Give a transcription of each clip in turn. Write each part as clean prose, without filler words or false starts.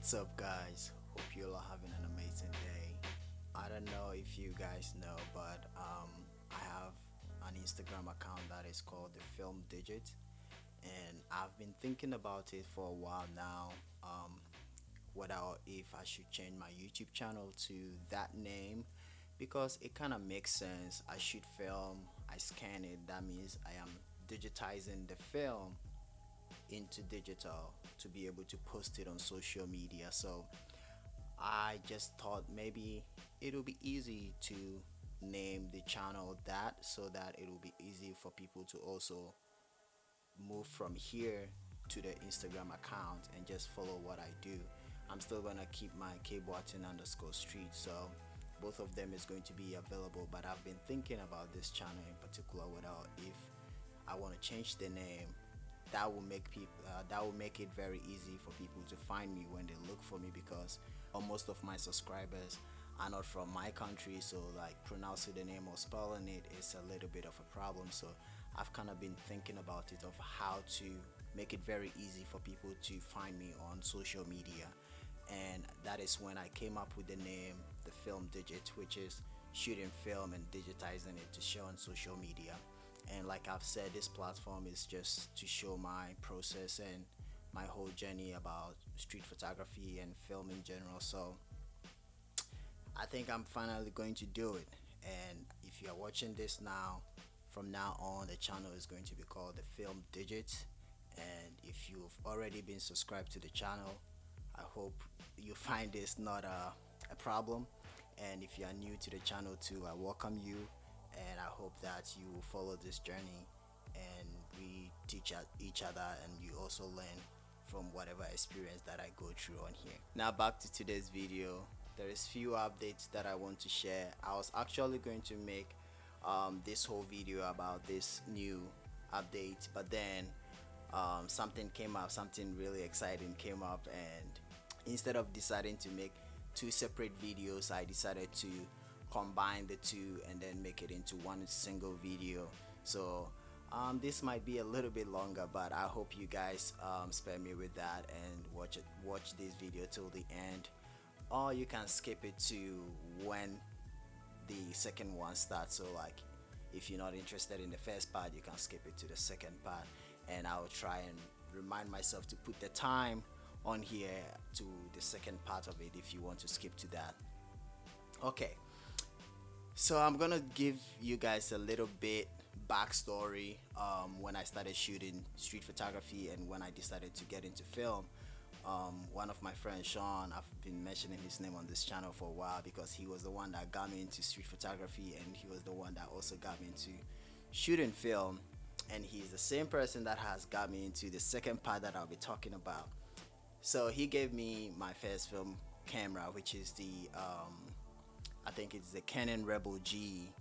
What's up, guys? Hope you're all having an amazing day. I don't know if you guys know, but I have an Instagram account that is called the Film Digit, and I've been thinking about it for a while now. Whether or if I should change my YouTube channel to that name because it kind of makes sense. I shoot film, I scan it. That means I am digitizing the film into digital to be able to post it on social media. So I just thought maybe it'll be easy to name the channel that so that it will be easy for people to also move from here to the Instagram account and just follow what I do. I'm still gonna keep my K-Button underscore street, so both of them is going to be available. But I've been thinking about this channel in particular, whether if I want to change the name. That will make people. That will make it very easy for people to find me when they look for me because most of my subscribers are not from my country, so like pronouncing the name or spelling it is a little bit of a problem. So I've kind of been thinking about it of how to make it very easy for people to find me on social media, and that is when I came up with the name the Film Digit, which is shooting film and digitizing it to show on social media. And like I've said, this platform is just to show my process and my whole journey about street photography and film in general. So I think I'm finally going to do it. And if you are watching this now, from now on, the channel is going to be called the Film Digit. And if you've already been subscribed to the channel, I hope you find this not a problem. And if you are new to the channel too, I welcome you, and I hope that you will follow this journey and we teach each other, and you also learn from whatever experience that I go through on here. Now back to today's video. There is few updates that I want to share. I was actually going to make this whole video about this new update, but then something came up, something really exciting came up, and instead of deciding to make two separate videos, I decided to combine the two and then make it into one single video. So this might be a little bit longer, but I hope you guys spare me with that and watch this video till the end, or you can skip it to when the second one starts. So like if you're not interested in the first part, you can skip it to the second part, and I'll try and remind myself to put the time on here to the second part of it if you want to skip to that. Okay, so I'm gonna give you guys a little bit backstory when I started shooting street photography and when I decided to get into film. One of my friends, Sean, I've been mentioning his name on this channel for a while because he was the one that got me into street photography, and he was the one that also got me into shooting film, and he's the same person that has got me into the second part that I'll be talking about. So he gave me my first film camera, which is the I think it's the Canon Rebel G,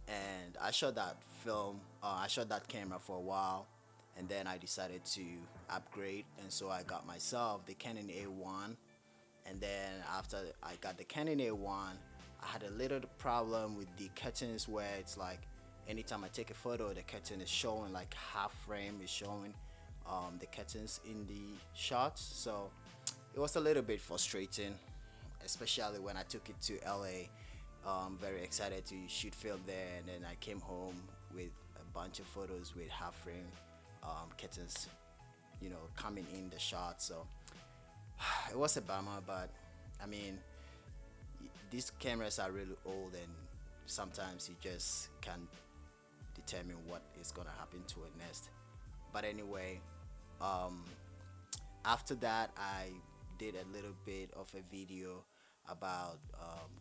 and I shot that film. I shot that camera for a while, and then I decided to upgrade, and so I got myself the Canon A1. And then after I got the Canon A1, I had a little problem with the curtains where it's like anytime I take a photo, the curtain is showing, like half frame is showing the curtains in the shots. So it was a little bit frustrating, especially when I took it to LA. Very excited to shoot film there, and then I came home with a bunch of photos with half frame curtains, coming in the shot. So it was a bummer, but I mean, these cameras are really old, and sometimes you just can't determine what is gonna happen to it next. But anyway, after that, I did a little bit of a video about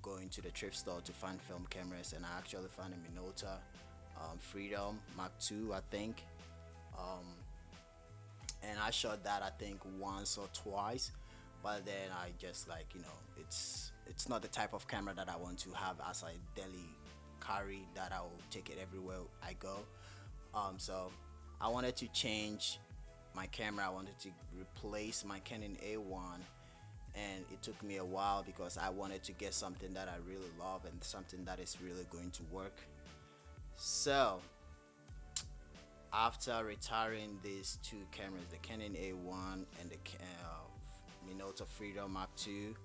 going to the thrift store to find film cameras, and I actually found a Minolta Freedom Mark II, I think, and I shot that I think once or twice, but then I just it's not the type of camera that I want to have as I daily carry, that I will take it everywhere I go. So I wanted to change my camera. I wanted to replace my Canon A1, and it took me a while because I wanted to get something that I really love and something that is really going to work. So after retiring these two cameras, the Canon A1 and the Minolta Freedom Mark II.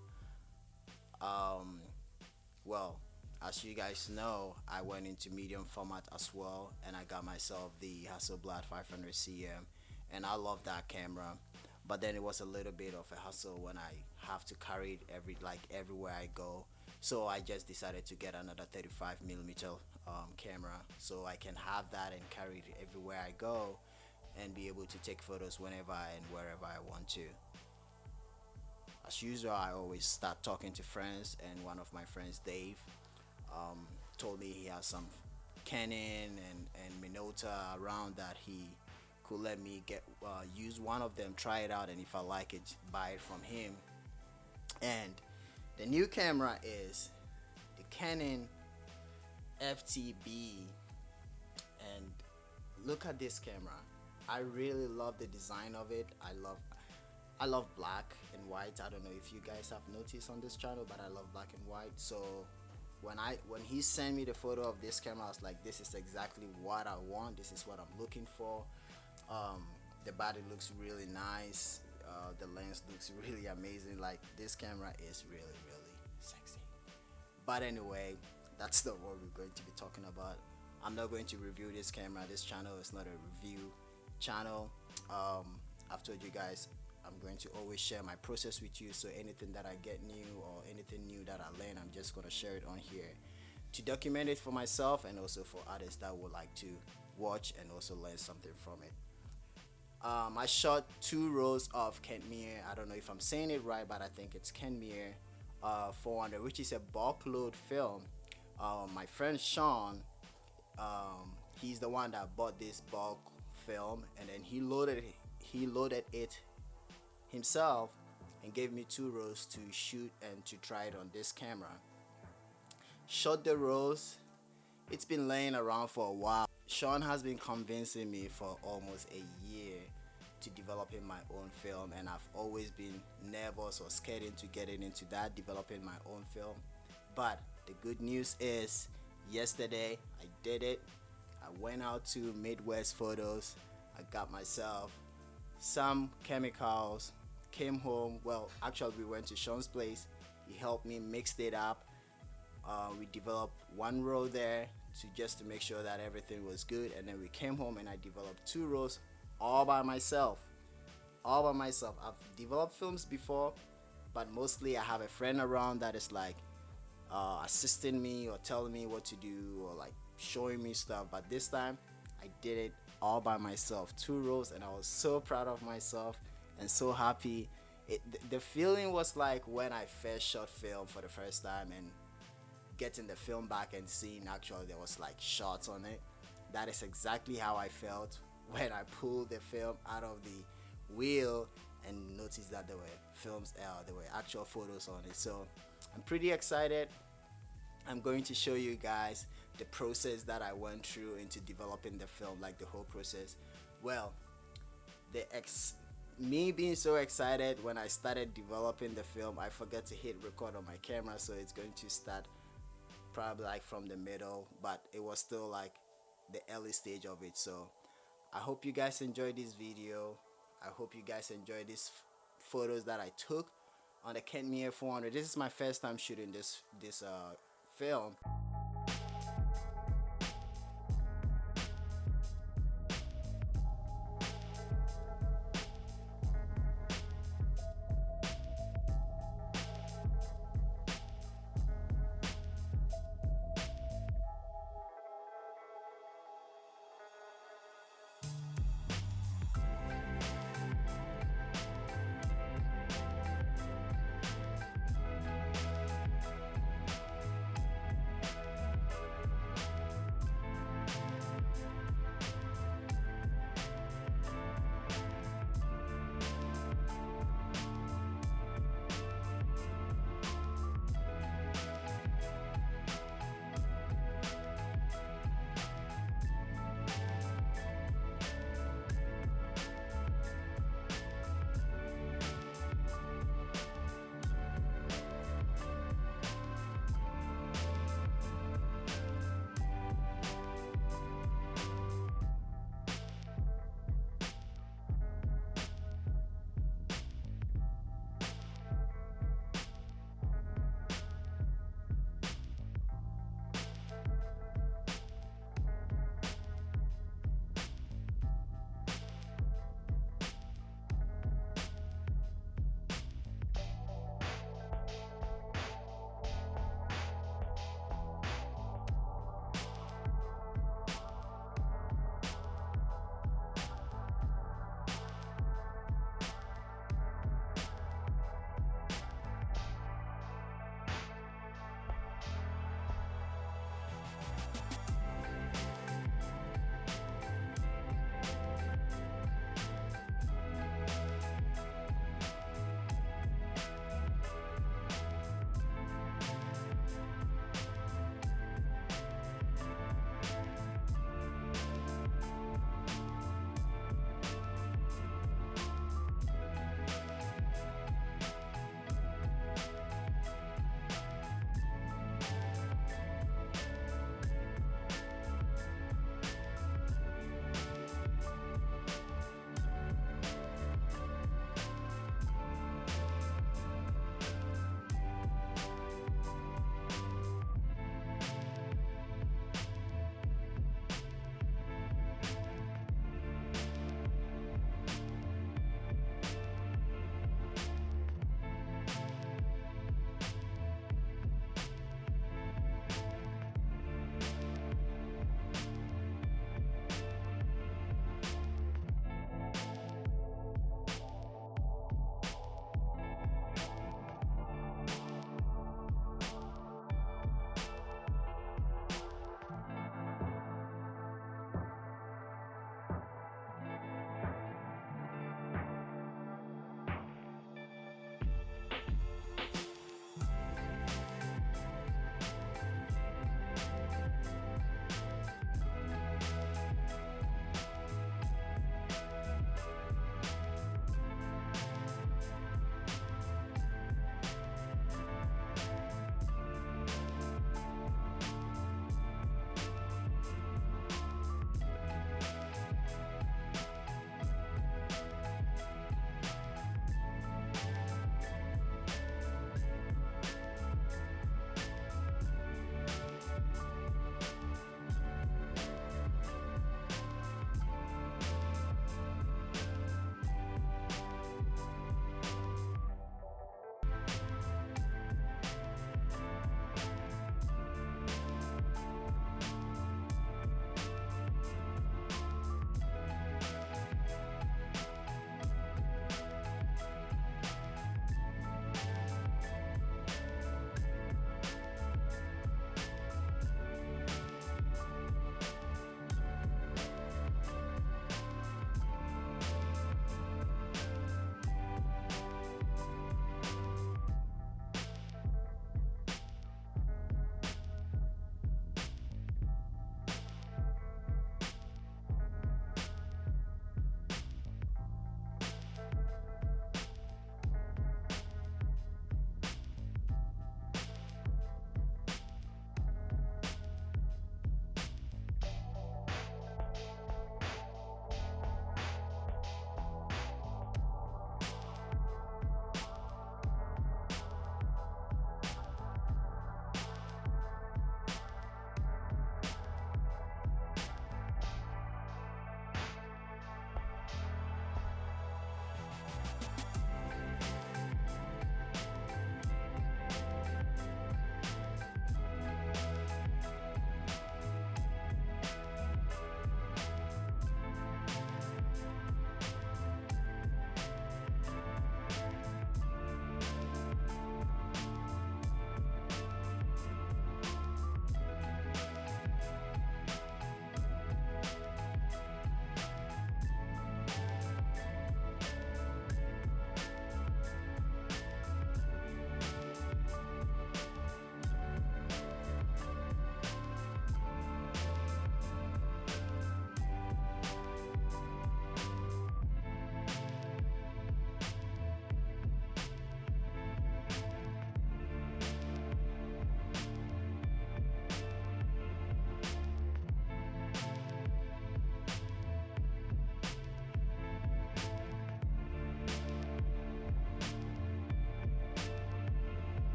Um, well, as you guys know, I went into medium format as well, and I got myself the Hasselblad 500 cm, and I love that camera. But then it was a little bit of a hassle when I have to carry it everywhere I go. So I just decided to get another 35 millimeter camera, so I can have that and carry it everywhere I go, and be able to take photos whenever and wherever I want to. As usual, I always start talking to friends, and one of my friends, Dave, um, told me he has some Canon and Minolta around that he could let me get use one of them, try it out, and if I like it, buy it from him. And the new camera is the Canon FTB, and look at this camera. I really love the design of it. I love black and white. I don't know if you guys have noticed on this channel, but I love black and white. So when he sent me the photo of this camera, I was like, this is exactly what I want. This is what I'm looking for. The body looks really nice. The lens looks really amazing. Like, this camera is really, really sexy. But anyway, that's not what we're going to be talking about. I'm not going to review this camera. This channel is not a review channel. I've told you guys I'm going to always share my process with you, so anything that I get new or anything new that I learn, I'm just going to share it on here to document it for myself, and also for others that would like to watch and also learn something from it. I shot 2 rolls of Kentmere. I don't know if I'm saying it right, but I think it's Kentmere 400, which is a bulk load film. My friend Sean, he's the one that bought this bulk film, and then he loaded it himself and gave me 2 rolls to shoot and to try it on this camera. Shot the rolls. It's been laying around for a while. Sean has been convincing me for almost a year to developing my own film, and I've always been nervous or scared into getting into that, developing my own film. But the good news is, yesterday I did it. I went out to Midwest Photos. I got myself some chemicals, came home. Well, actually, we went to Sean's place. He helped me mix it up. We developed 1 roll there just to make sure that everything was good, and then we came home and I developed 2 rolls all by myself. I've developed films before, but mostly I have a friend around that is like assisting me or telling me what to do or like showing me stuff. But this time I did it all by myself, 2 rolls, and I was so proud of myself and so happy. The feeling was like when I first shot film for the first time and getting the film back and seeing actually there was like shots on it. That is exactly how I felt when I pulled the film out of the wheel and noticed that there were actual photos on it. So I'm pretty excited. I'm going to show you guys the process that I went through into developing the film, like the whole process. Well, me being so excited, when I started developing the film, I forgot to hit record on my camera, so it's going to start probably like from the middle, but it was still like the early stage of it. So I hope you guys enjoyed this video. I hope you guys enjoyed these photos that I took on the Kentmere 400. This is my first time shooting this film.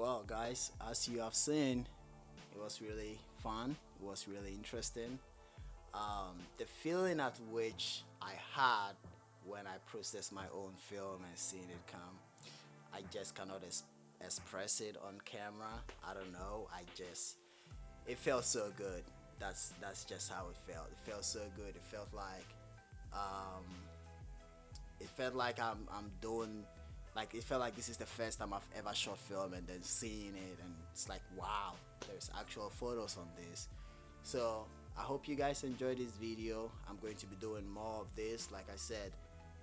Well, guys, as you have seen, it was really fun. It was really interesting. The feeling at which I had when I processed my own film and seeing it come, I just cannot express it on camera. I don't know. It felt so good. That's just how it felt. It felt so good. Um, it felt like I'm doing, like it felt like this is the first time I've ever shot film, and then seeing it, and it's like wow, there's actual photos on this. So I hope you guys enjoyed this video. I'm going to be doing more of this. Like I said,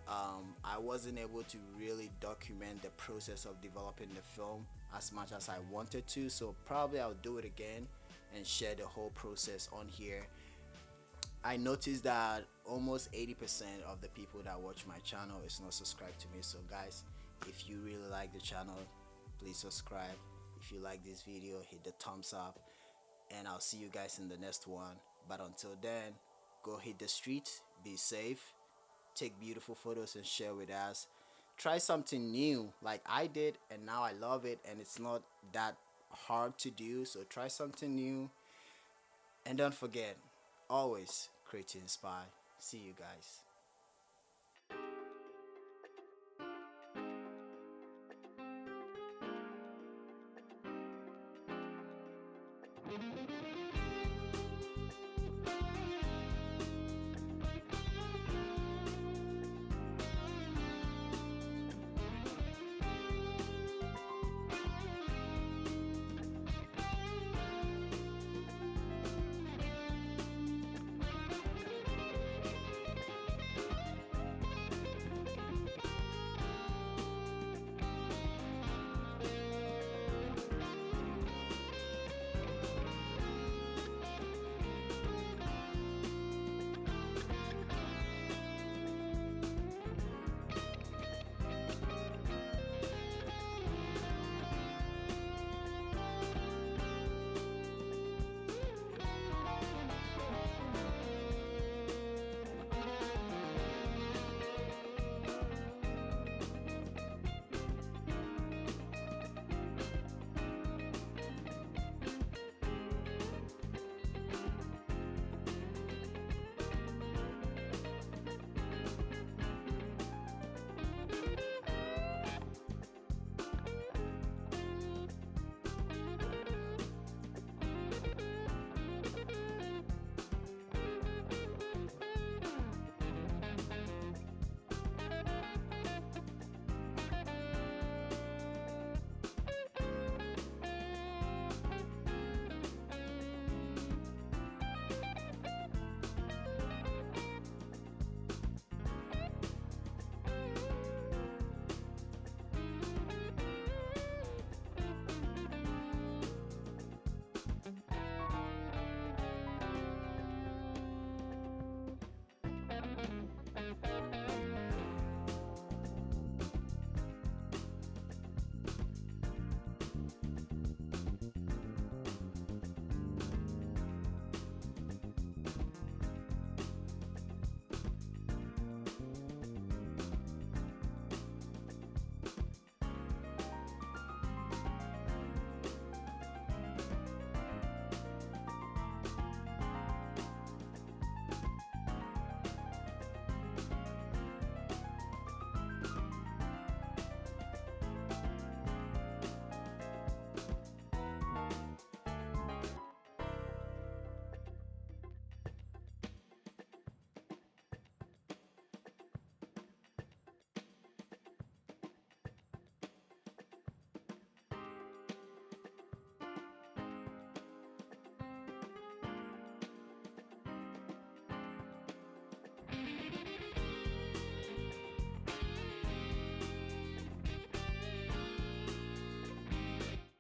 I wasn't able to really document the process of developing the film as much as I wanted to, so probably I'll do it again and share the whole process on here. I noticed that almost 80% of the people that watch my channel is not subscribed to me. So guys, if you really like the channel, please subscribe. If you like this video, hit the thumbs up, and I'll see you guys in the next one. But until then, go hit the streets, be safe, take beautiful photos and share with us. Try something new like I did, and now I love it, and it's not that hard to do. So try something new, and don't forget, always create to inspire. See you guys.